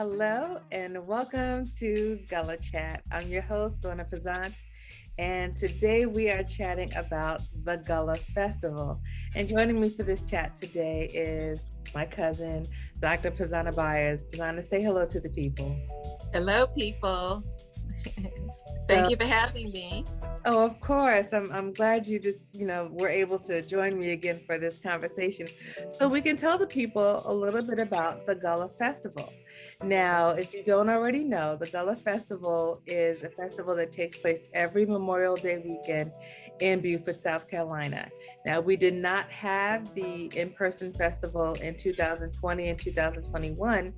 Hello and welcome to Gullah Chat. I'm your host, Donna Pazanta, and today we are chatting about the Gullah Festival. And joining me for this chat today is my cousin, Dr. Pazanta Byars. Pazanta, say hello to the people. Hello, people. So, Thank you for having me. oh, of course. I'm glad you just, were able to join me again for this conversation so we can tell the people a little bit about the Gullah Festival. Now, if you don't already know, the Gullah Festival is a festival that takes place every Memorial Day weekend in Beaufort, South Carolina. Now, we did not have the in-person festival in 2020 and 2021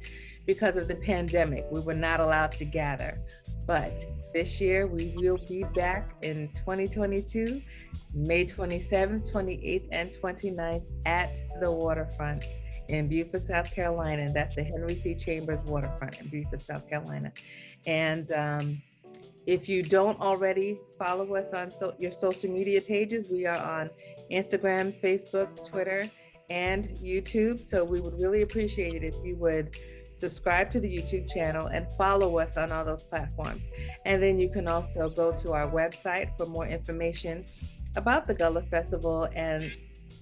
because of the pandemic. We were not allowed to gather. But this year, we will be back in 2022, May 27th, 28th, and 29th at the Waterfront in Beaufort, South Carolina. That's the Henry C. Chambers Waterfront in Beaufort, South Carolina. And if you don't already follow us on your social media pages, we are on Instagram, Facebook, Twitter, and YouTube. So we would really appreciate it if you would subscribe to the YouTube channel and follow us on all those platforms. And then you can also go to our website for more information about the Gullah Festival and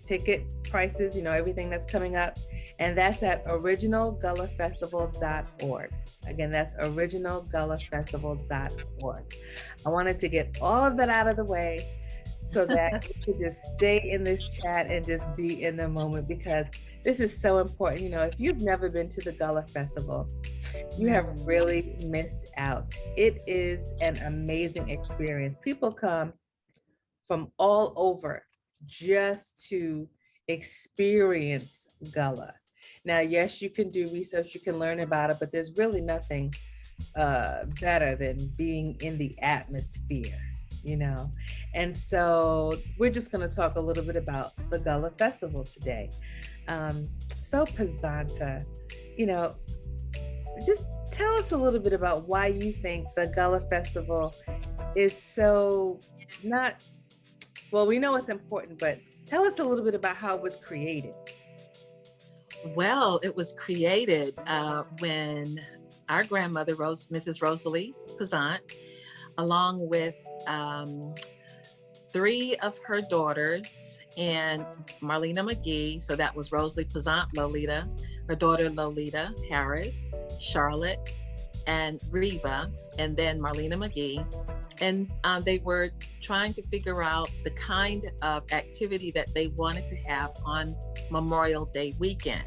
ticket prices, everything that's coming up. And that's at originalgullahfestival.org. Again, that's originalgullahfestival.org. I wanted to get all of that out of the way so that you could just stay in this chat and just be in the moment, because this is so important. If you've never been to the Gullah Festival, you have really missed out. It is an amazing experience. People come from all over just to experience Gullah. Now, yes, you can do research, you can learn about it, but there's really nothing better than being in the atmosphere. And so we're just going to talk a little bit about the Gullah Festival today. So Pazanta, just tell us a little bit about why you think the Gullah Festival is so not, well, we know it's important, but tell us a little bit about how it was created. Well, it was created when our grandmother, Mrs. Rosalie Pazant, along with three of her daughters and Marlena McGee. So that was Rosalie Pazant, Lolita, her daughter Lolita Harris, Charlotte, and Reba, and then Marlena McGee. And they were trying to figure out the kind of activity that they wanted to have on Memorial Day weekend.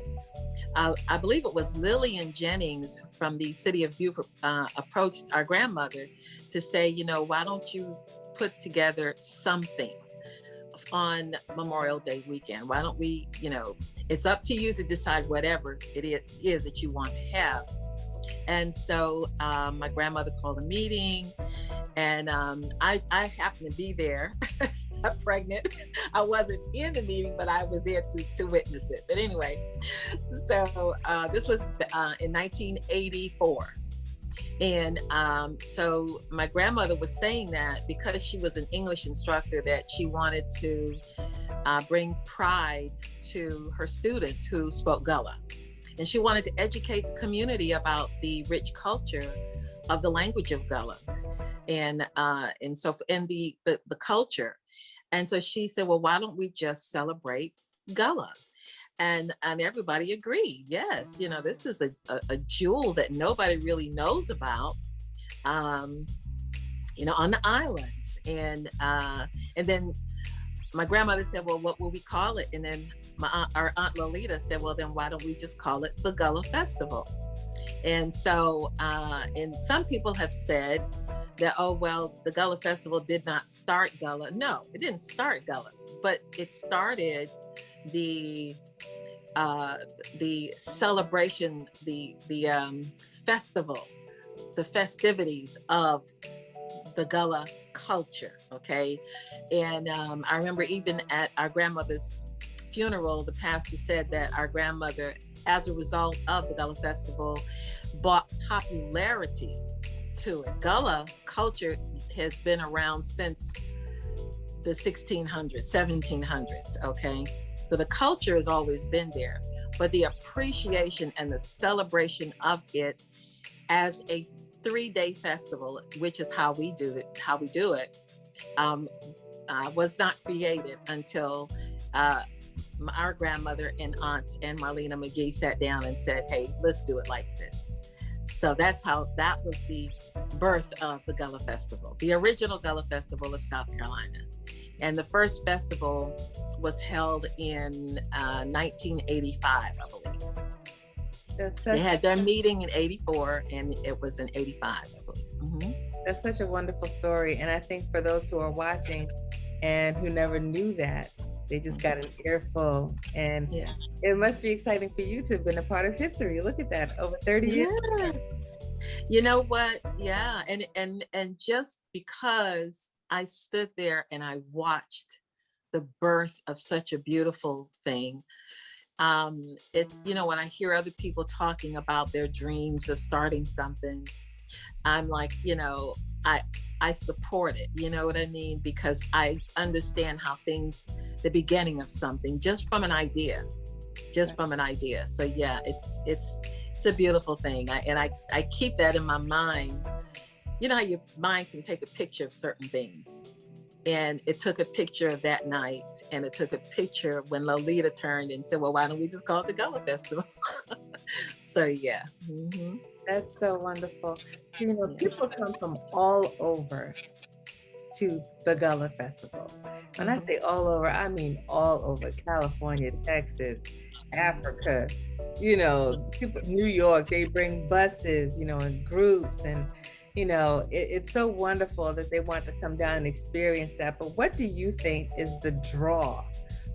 I believe it was Lillian Jennings from the city of Beaufort approached our grandmother to say, why don't you put together something on Memorial Day weekend? Why don't we, it's up to you to decide whatever it is that you want to have. And so my grandmother called a meeting, and I happened to be there. I'm pregnant. I wasn't in the meeting, but I was there to witness it. But anyway, so this was in 1984. And so my grandmother was saying that because she was an English instructor, that she wanted to bring pride to her students who spoke Gullah. And she wanted to educate the community about the rich culture of the language of Gullah and the culture. And so she said, well, why don't we just celebrate Gullah? And everybody agreed. Yes, this is a jewel that nobody really knows about, on the islands. And then my grandmother said, well, what will we call it? And then our aunt Lolita said, well, then why don't we just call it the Gullah Festival? And so, and some people have said that, oh, well, the Gullah Festival did not start Gullah. No, it didn't start Gullah, but it started the celebration, the festival, the festivities of the Gullah culture. Okay. And I remember even at our grandmother's funeral, the pastor said that our grandmother, as a result of the Gullah Festival, brought popularity to it. Gullah culture has been around since the 1600s, 1700s, okay? So the culture has always been there. but the appreciation and the celebration of it as a 3-day festival, which is how we do it, um, was not created until our grandmother and aunts and Marlena McGee sat down and said, hey, let's do it like this. So that was the birth of the Gullah Festival, the original Gullah Festival of South Carolina. And the first festival was held in 1985, I believe. They had their meeting in 84 and it was in 85, I believe. Mm-hmm. That's such a wonderful story. And I think for those who are watching and who never knew that, they just got an earful. And it must be exciting for you to have been a part of history. Look at that, over 30 years. You know what? Yeah. And just because I stood there and I watched the birth of such a beautiful thing, it's, you know, when I hear other people talking about their dreams of starting something, I'm like, you know, I support it, you know what I mean? Because I understand how the beginning of something, just from an idea. So yeah, it's a beautiful thing. I keep that in my mind. You know how your mind can take a picture of certain things. And it took a picture of that night, and it took a picture when Lolita turned and said, well, why don't we just call it the Gullah Festival? So yeah. Mm-hmm. That's so wonderful. You know, people come from all over to the Gullah Festival. When I say all over, I mean all over. California, Texas, Africa, you know, people, New York, they bring buses, you know, in groups. And, you know, it's so wonderful that they want to come down and experience that. But what do you think is the draw?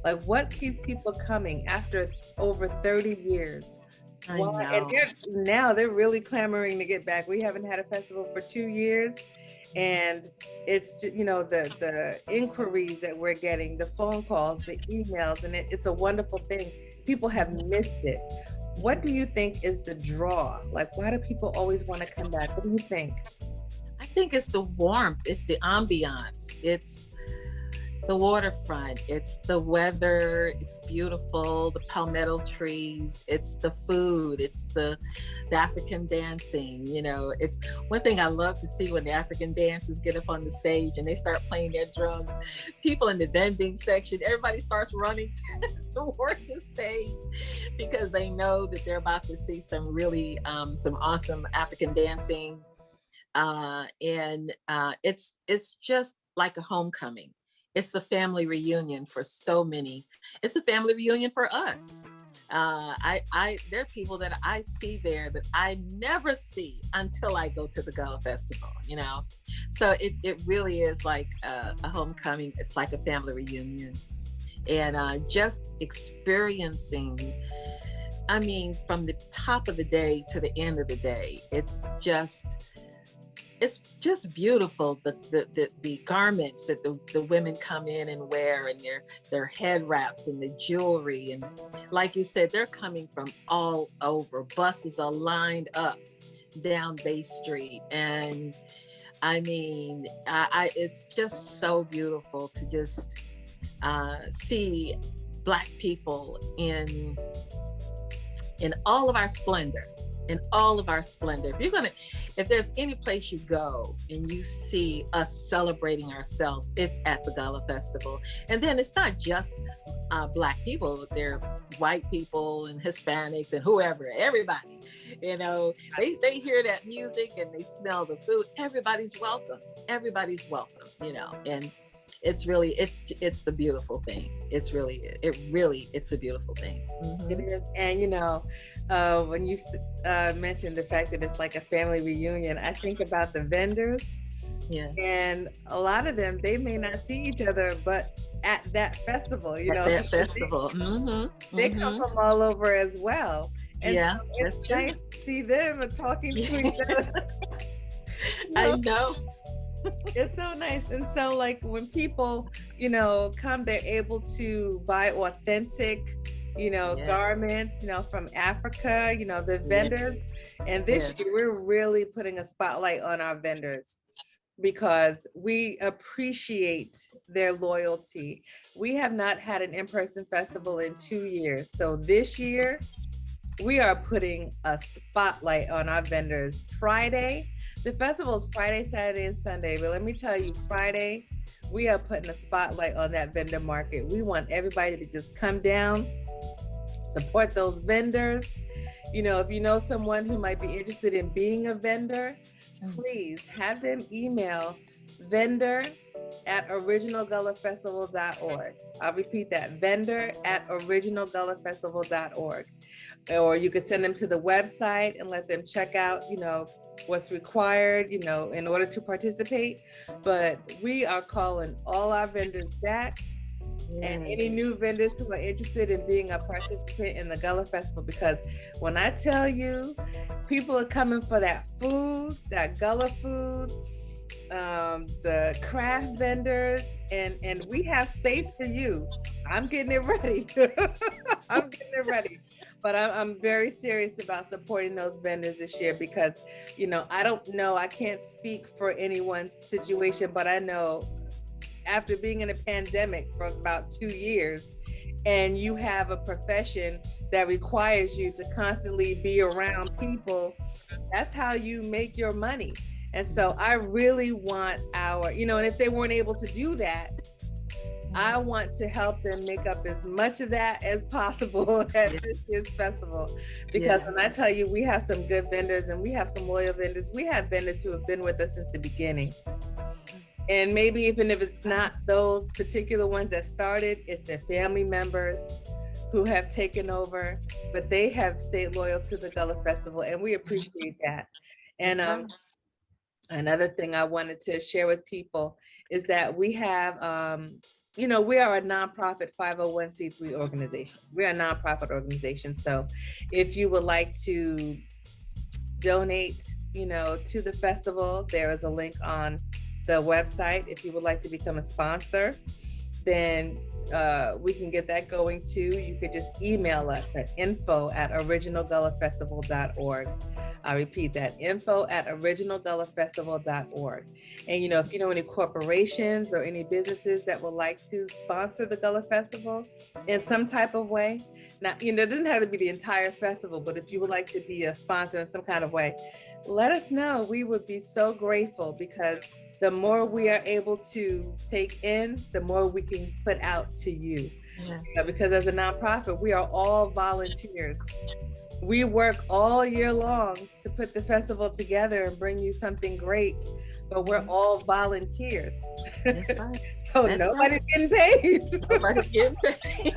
Like, what keeps people coming after over 30 years? Why? And now they're really clamoring to get back. We haven't had a festival for 2 years, and it's just, you know, the inquiries that we're getting, the phone calls, the emails, and it's a wonderful thing. People have missed it. What do you think is the draw? Like, why do people always want to come back? What do you think? I think it's the warmth, it's the ambiance, it's the waterfront, it's the weather, it's beautiful, the palmetto trees, it's the food, it's the African dancing. You know, it's one thing I love to see when the African dancers get up on the stage and they start playing their drums. People in the vending section, everybody starts running toward the stage because they know that they're about to see some really some awesome African dancing. And it's just like a homecoming. It's a family reunion for so many. It's a family reunion for us. There are people that I see there that I never see until I go to the Gala Festival, you know? So it really is like a homecoming. It's like a family reunion. And just experiencing, I mean, from the top of the day to the end of the day, it's just beautiful. The garments that the women come in and wear, and their head wraps and the jewelry, and like you said, they're coming from all over. Buses are lined up down Bay Street, and I mean, it's just so beautiful to just see Black people in all of our splendor. If there's any place you go and you see us celebrating ourselves, it's at the Gala Festival. And then it's not just Black people, they're white people and Hispanics and whoever, everybody, you know, they hear that music and they smell the food. Everybody's welcome, you know, and it's the beautiful thing. It's a beautiful thing. Mm-hmm. It is. And, you know, when you mentioned the fact that it's like a family reunion, I think about the vendors. Yeah. And a lot of them, they may not see each other, but at that festival, you know. That festival. Mm-hmm. They come from all over as well. And yeah, so it's nice to see them talking to each other. I know. It's so nice. And so, like, when people, you know, come, they're able to buy authentic, you know, garments, you know, from Africa, you know, the vendors. And this year, we're really putting a spotlight on our vendors. because we appreciate their loyalty. We have not had an in-person festival in 2 years. So this year, we are putting a spotlight on our vendors. Friday, the festival is Friday, Saturday, and Sunday. But let me tell you, Friday, we are putting a spotlight on that vendor market. We want everybody to just come down, support those vendors. You know, if you know someone who might be interested in being a vendor, please have them email vendor@originalgullafestival.org. I'll repeat that, vendor@originalgullafestival.org. Or you could send them to the website and let them check out, you know, what's required, you know, in order to participate. But we are calling all our vendors back. Yes. And any new vendors who are interested in being a participant in the Gullah Festival, because when I tell you, people are coming for that food, that Gullah food, the craft vendors, and we have space for you. I'm getting it ready. I'm getting it ready. But I'm very serious about supporting those vendors this year because, you know, I don't know, I can't speak for anyone's situation, but I know after being in a pandemic for about 2 years, and you have a profession that requires you to constantly be around people, that's how you make your money. And so I really want our, you know, and if they weren't able to do that, I want to help them make up as much of that as possible at this year's festival. Because when I tell you, we have some good vendors and we have some loyal vendors. We have vendors who have been with us since the beginning. And maybe even if it's not those particular ones that started, it's their family members who have taken over, but they have stayed loyal to the Gullah Festival, and we appreciate that. And another thing I wanted to share with people is that we have, you know, we are a nonprofit 501c3 organization. We are a nonprofit organization. So if you would like to donate, you know, to the festival, there is a link on the website. If you would like to become a sponsor, then we can get that going too. You could just email us at info@originalgullafestival.org. I repeat that, info@originalgullafestival.org. And, you know, if you know any corporations or any businesses that would like to sponsor the Gullah Festival in some type of way, now, you know, it doesn't have to be the entire festival, but if you would like to be a sponsor in some kind of way, let us know. We would be so grateful, because the more we are able to take in, the more we can put out to you. Because as a nonprofit, we are all volunteers. We work all year long to put the festival together and bring you something great, but we're all volunteers. So nobody's getting paid. Nobody's getting paid.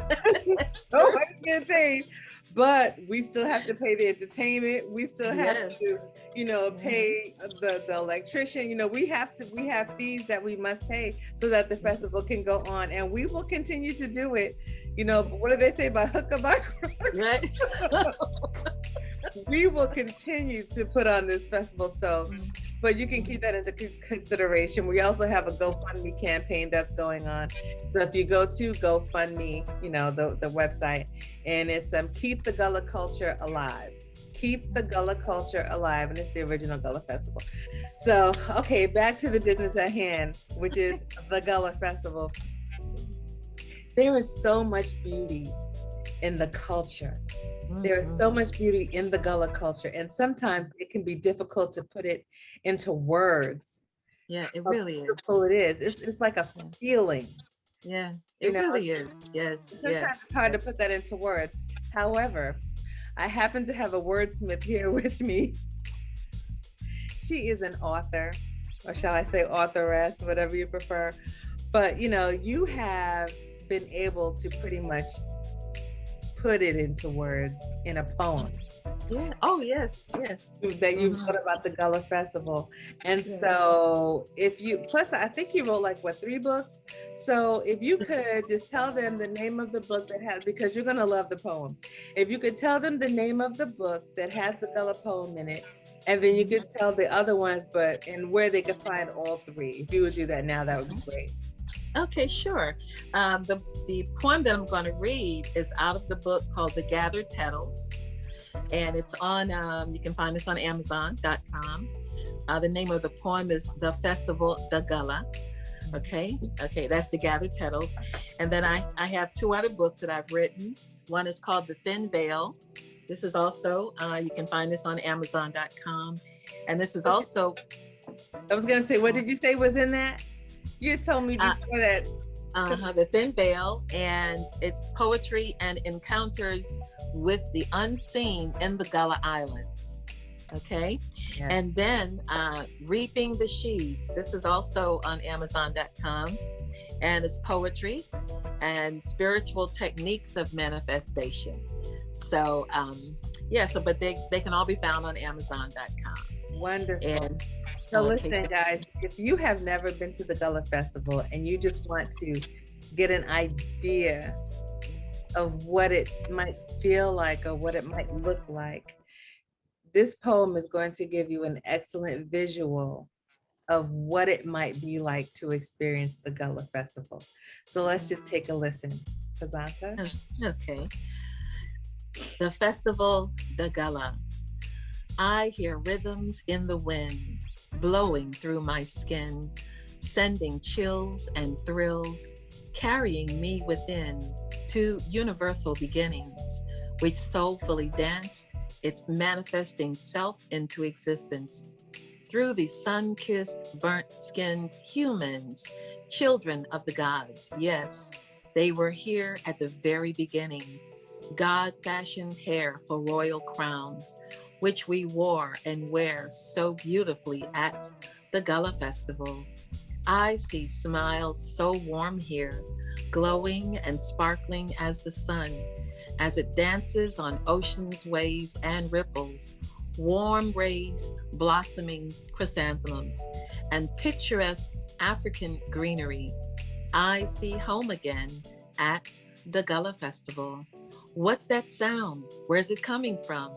Nobody's getting paid. But we still have to pay the entertainment. We still have to, you know, pay the electrician. You know, we have fees that we must pay so that the festival can go on, and we will continue to do it. You know, what do they say about hook or by crook? Right. We will continue to put on this festival. So, but you can keep that into consideration. We also have a GoFundMe campaign that's going on. So if you go to GoFundMe, you know, the website, and it's Keep the Gullah Culture Alive. Keep the Gullah Culture Alive, and it's the Original Gullah Festival. So, okay, back to the business at hand, which is the Gullah Festival. There is so much beauty in the culture. There is so much beauty in the Gullah culture, and sometimes it can be difficult to put it into words. Yeah, it really is. How it is. It's like a feeling. Yeah, it really is. Yes, sometimes it's hard to put that into words. However, I happen to have a wordsmith here with me. She is an author, or shall I say authoress, whatever you prefer. But, you know, you have been able to pretty much put it into words in a poem. Yeah. Oh, yes. That you wrote about the Gullah Festival. And so plus I think you wrote 3 books. So if you could just tell them the name of the book because you're going to love the poem. If you could tell them the name of the book that has the Gullah poem in it, and then you could tell the other ones, and where they could find all 3. If you would do that now, that would be great. Okay, sure. The poem that I'm going to read is out of the book called The Gathered Petals. And it's on, you can find this on Amazon.com. The name of the poem is The Festival, the Gullah. Okay, that's The Gathered Petals. And then I have two other books that I've written. One is called The Thin Veil. This is also, you can find this on Amazon.com. And this is also. I was gonna say, what did you say was in that? You told me before that. The Thin Veil, and it's poetry and encounters with the unseen in the Gullah Islands. Okay. Yeah. And then Reaping the Sheaves. This is also on Amazon.com, and it's poetry and spiritual techniques of manifestation. So but they can all be found on Amazon.com. Wonderful. And so listen, guys, if you have never been to the Gullah Festival and you just want to get an idea of what it might feel like or what it might look like, this poem is going to give you an excellent visual of what it might be like to experience the Gullah Festival. So let's just take a listen. Pazanta? Okay. The festival, the Gullah. I hear rhythms in the wind, blowing through my skin, sending chills and thrills, carrying me within to universal beginnings, which soulfully danced its manifesting self into existence. Through the sun-kissed, burnt-skinned humans, children of the gods, yes, they were here at the very beginning. God-fashioned hair for royal crowns, which we wore and wear so beautifully at the Gala Festival. I see smiles so warm here, glowing and sparkling as the sun, as it dances on ocean's waves and ripples, warm rays, blossoming chrysanthemums, and picturesque African greenery. I see home again at the Gullah Festival. What's that sound? Where's it coming from?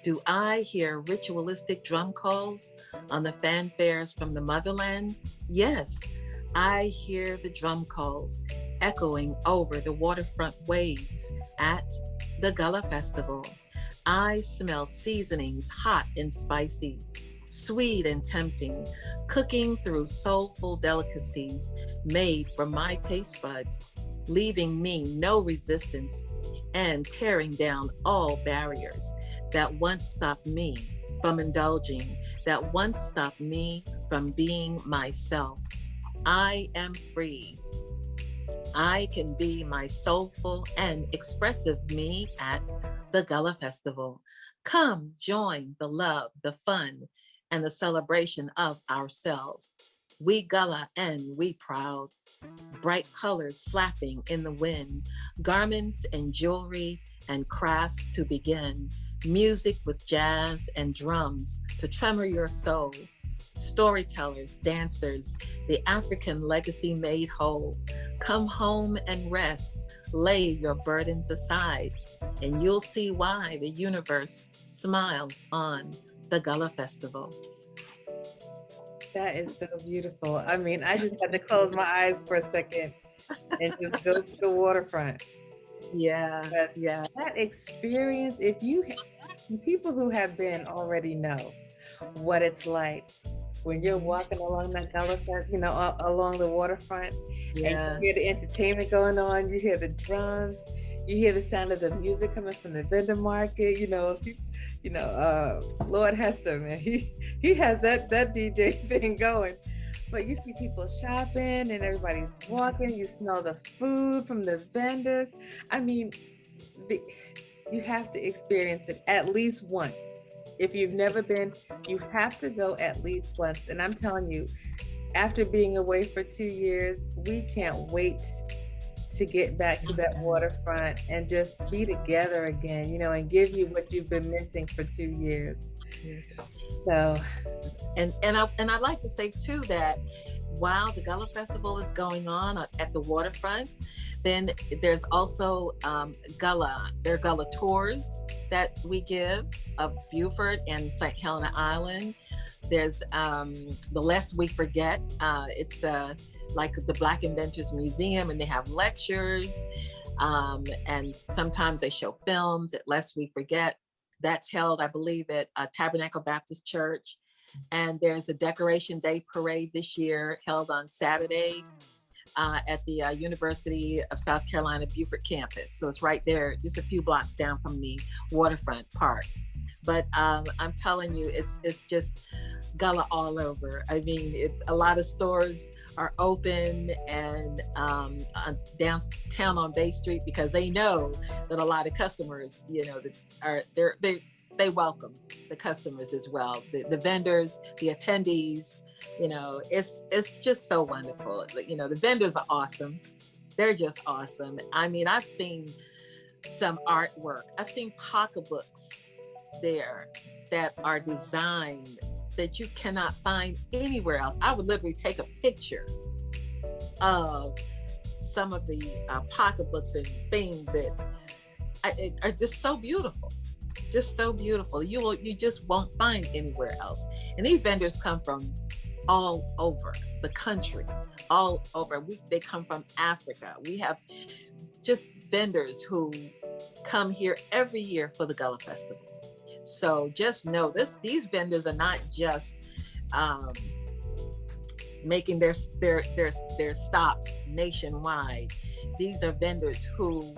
Do I hear ritualistic drum calls on the fanfares from the motherland? Yes, I hear the drum calls echoing over the waterfront waves at the Gullah Festival. I smell seasonings hot and spicy, sweet and tempting, cooking through soulful delicacies made from my taste buds, leaving me no resistance and tearing down all barriers that once stopped me from indulging, that once stopped me from being myself. I am free. I can be my soulful and expressive me at the Gullah Festival. Come join the love, the fun, and the celebration of ourselves. We Gullah and we proud. Bright colors slapping in the wind, garments and jewelry and crafts to begin, music with jazz and drums to tremor your soul, storytellers, dancers, the African legacy made whole. Come home and rest, lay your burdens aside, and you'll see why the universe smiles on the Gullah Festival. That is so beautiful. I mean, I just had to close my eyes for a second and just go to the waterfront. Yeah, yeah. That experience, if you, people who have been already know what it's like when you're walking along that Gullah, along the waterfront, yeah. And you hear the entertainment going on, you hear the drums, you hear the sound of the music coming from the vendor market, Lord Hester, man, he has that DJ thing going. But you see people shopping and everybody's walking, you smell the food from the vendors. I mean, you have to experience it at least once. If you've never been, you have to go at least once. And I'm telling you, after being away for 2 years, we can't wait to get back to that waterfront and just be together again, and give you what you've been missing for 2 years. So, and I'd like to say too that while the Gullah Festival is going on at the waterfront, then there's also there are Gullah tours that we give of Beaufort and St. Helena Island. There's the Lest We Forget. It's like the Black Inventors Museum, and they have lectures, and sometimes they show films at Lest We Forget. That's held, I believe, at Tabernacle Baptist Church. And there's a Decoration Day parade this year held on Saturday at the University of South Carolina Beaufort campus. So it's right there, just a few blocks down from the Waterfront Park. But I'm telling you, it's just Gullah all over. I mean, a lot of stores are open and downtown on Bay Street, because they know that a lot of customers, they welcome the customers as well, the vendors, the attendees. It's just so wonderful. The vendors are awesome. They're just awesome. I mean, I've seen some artwork. I've seen pocketbooks there that are designed that you cannot find anywhere else. I would literally take a picture of some of the pocketbooks and things that are just so beautiful. Just so beautiful. You just won't find anywhere else. And these vendors come from all over the country, all over. They come from Africa. We have just vendors who come here every year for the Gullah Festival. So just know this: these vendors are not just making their stops nationwide. These are vendors who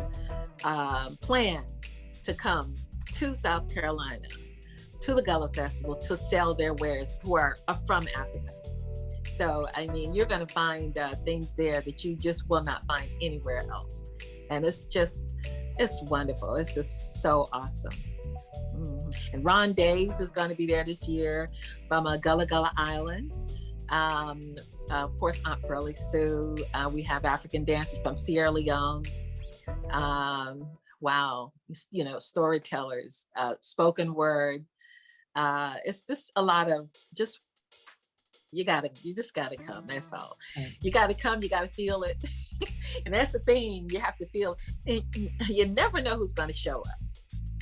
plan to come to South Carolina, to the Gullah Festival, to sell their wares who are from Africa. So, I mean, you're going to find things there that you just will not find anywhere else. And it's wonderful. It's just so awesome. And Ron Daves is going to be there this year from Gullah Island. Of course, Aunt Pearlie Sue. We have African dancers from Sierra Leone. Wow, storytellers, spoken word. It's just a lot of just, you just gotta come. That's all. You gotta come, you gotta feel it. And that's the thing, you have to feel it. You never know who's gonna show up.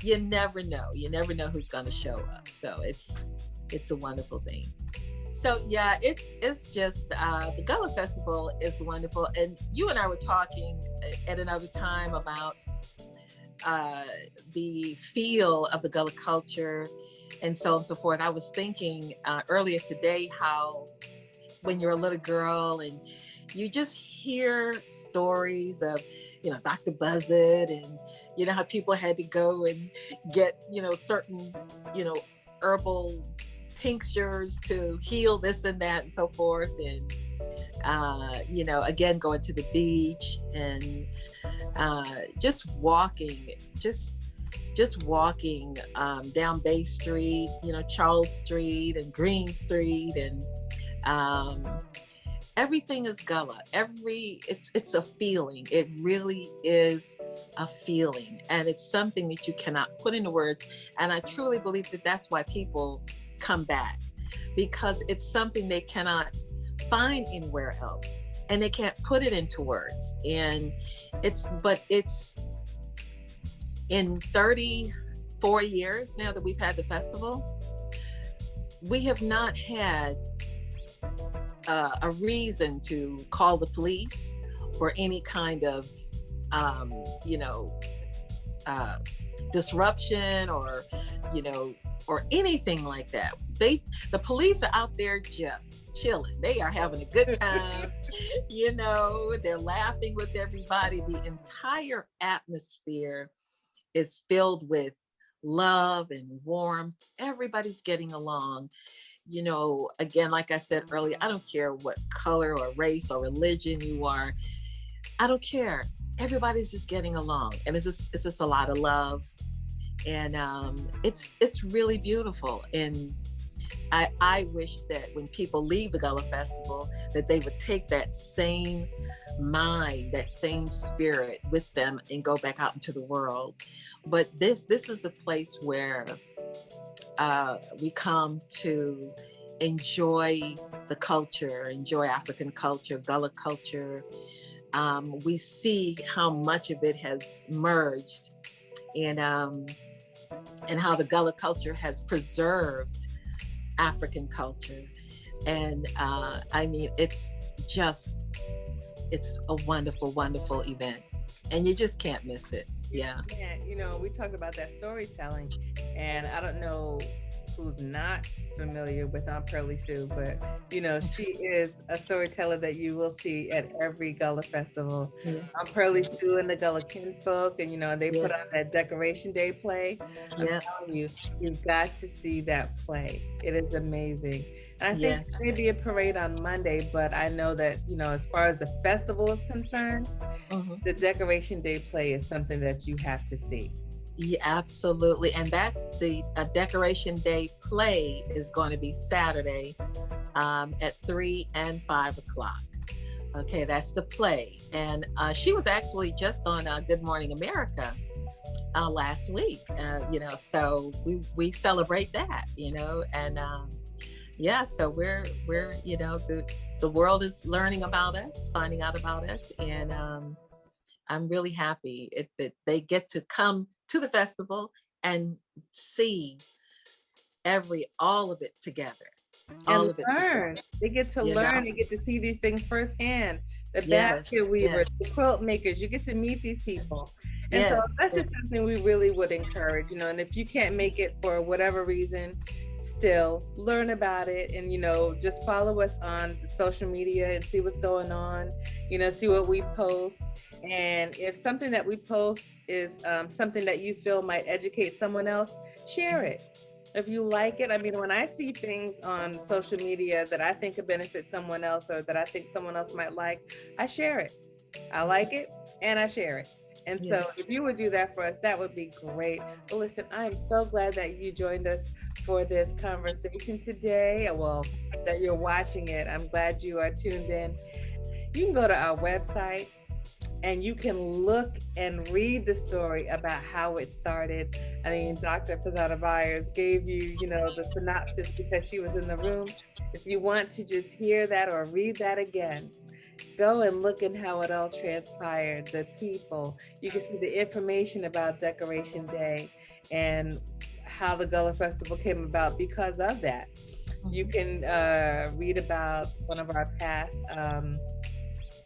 You never know who's gonna show up. So it's a wonderful thing. So yeah, it's just the Gullah Festival is wonderful. And you and I were talking at another time about the feel of the Gullah culture and so on and so forth. I was thinking earlier today how when you're a little girl and you just hear stories of, Dr. Buzzard, and how people had to go and get, certain, herbal tinctures to heal this and that and so forth. And, again, going to the beach and just walking down Bay Street, Charles Street and Green Street, and everything is Gullah. It's a feeling. It really is a feeling, and it's something that you cannot put into words. And I truly believe that that's why people come back, because it's something they cannot find anywhere else, and they can't put it into words. And it's in 34 years now that we've had the festival, we have not had a reason to call the police for any kind of disruption or anything like that. The police are out there just chilling. They are having a good time. They're laughing with everybody. The entire atmosphere is filled with love and warmth. Everybody's getting along. Again, like I said earlier, I don't care what color or race or religion you are. I don't care. Everybody's just getting along, and it's just a lot of love, and it's really beautiful. And I wish that when people leave the Gullah Festival, that they would take that same mind, that same spirit with them and go back out into the world. But this is the place where we come to enjoy the culture, enjoy African culture, Gullah culture. We see how much of it has merged, and how the Gullah culture has preserved African culture. And I mean, it's a wonderful, wonderful event, and you just can't miss it. You Yeah. can't, we talked about that storytelling, and I don't know who's not familiar with Aunt Pearlie Sue, but she is a storyteller that you will see at every Gullah festival. Yeah. Aunt Pearlie Sue and the Gullah Kinfolk, and they put Yes. on that Decoration Day play. I'm Yeah. telling you, you've got to see that play. It is amazing. And I think Yes. there may be a parade on Monday, but I know that, as far as the festival is concerned, Hmm. the Decoration Day play is something that you have to see. Yeah, absolutely. And that the Decoration Day play is going to be Saturday at 3 and 5 o'clock. Okay, that's the play. And she was actually just on Good Morning America last week. So we celebrate that. And yeah, so we're the world is learning about us, finding out about us, and I'm really happy that they get to come to the festival and see all of it together, And all of it together. learn. They get to You know? learn and get to see these things firsthand. The Yes, basket weavers, yes, the quilt makers, you get to meet these people. And so yes, that's yes, just something we really would encourage, and if you can't make it for whatever reason, still learn about it, and just follow us on social media and see what's going on, see what we post. And if something that we post is something that you feel might educate someone else, share it. If you like it, I mean, when I see things on social media that I think could benefit someone else or that I think someone else might like, I share it. I like it and I share it. And yeah. so if you would do that for us, that would be great. Well, listen, I am so glad that you joined us for this conversation today. Well, that you're watching it. I'm glad you are tuned in. You can go to our website and you can look and read the story about how it started. I mean, Dr. Pazanta Byars gave you, the synopsis because she was in the room. If you want to just hear that or read that again, go and look at how it all transpired, the people. You can see the information about Decoration Day and how the Gullah Festival came about because of that. You Mhm. can read about one of our past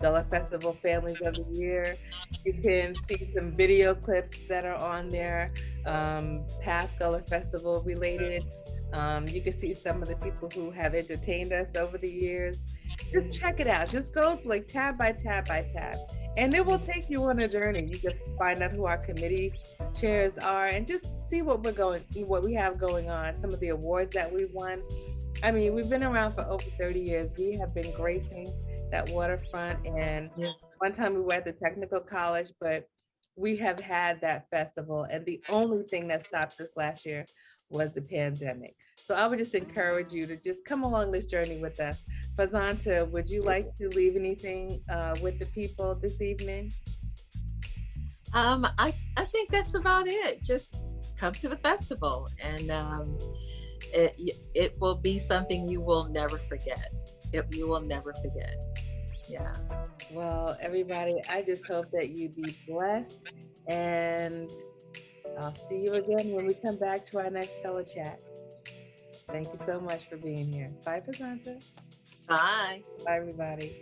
Gullah Festival Families of the Year. You can see some video clips that are on there, past Gullah Festival related. You can see some of the people who have entertained us over the years. Just check it out. Just go to like tab by tab by tab, and it will take you on a journey. You can find out who our committee chairs are, and just see what we have going on. Some of the awards that we won. I mean, we've been around for over 30 years. We have been gracing that waterfront. And Yeah. one time we were at the technical college, but we have had that festival. And the only thing that stopped us last year was the pandemic. So I would just encourage you to just come along this journey with us. Fazanta, would you like to leave anything with the people this evening? I think that's about it. Just come to the festival, and it will be something you will never forget. You will never forget. Yeah. Well, everybody, I just hope that you be blessed. And I'll see you again when we come back to our next Color Chat. Thank you so much for being here. Bye, Pazanta. Bye. Bye, everybody.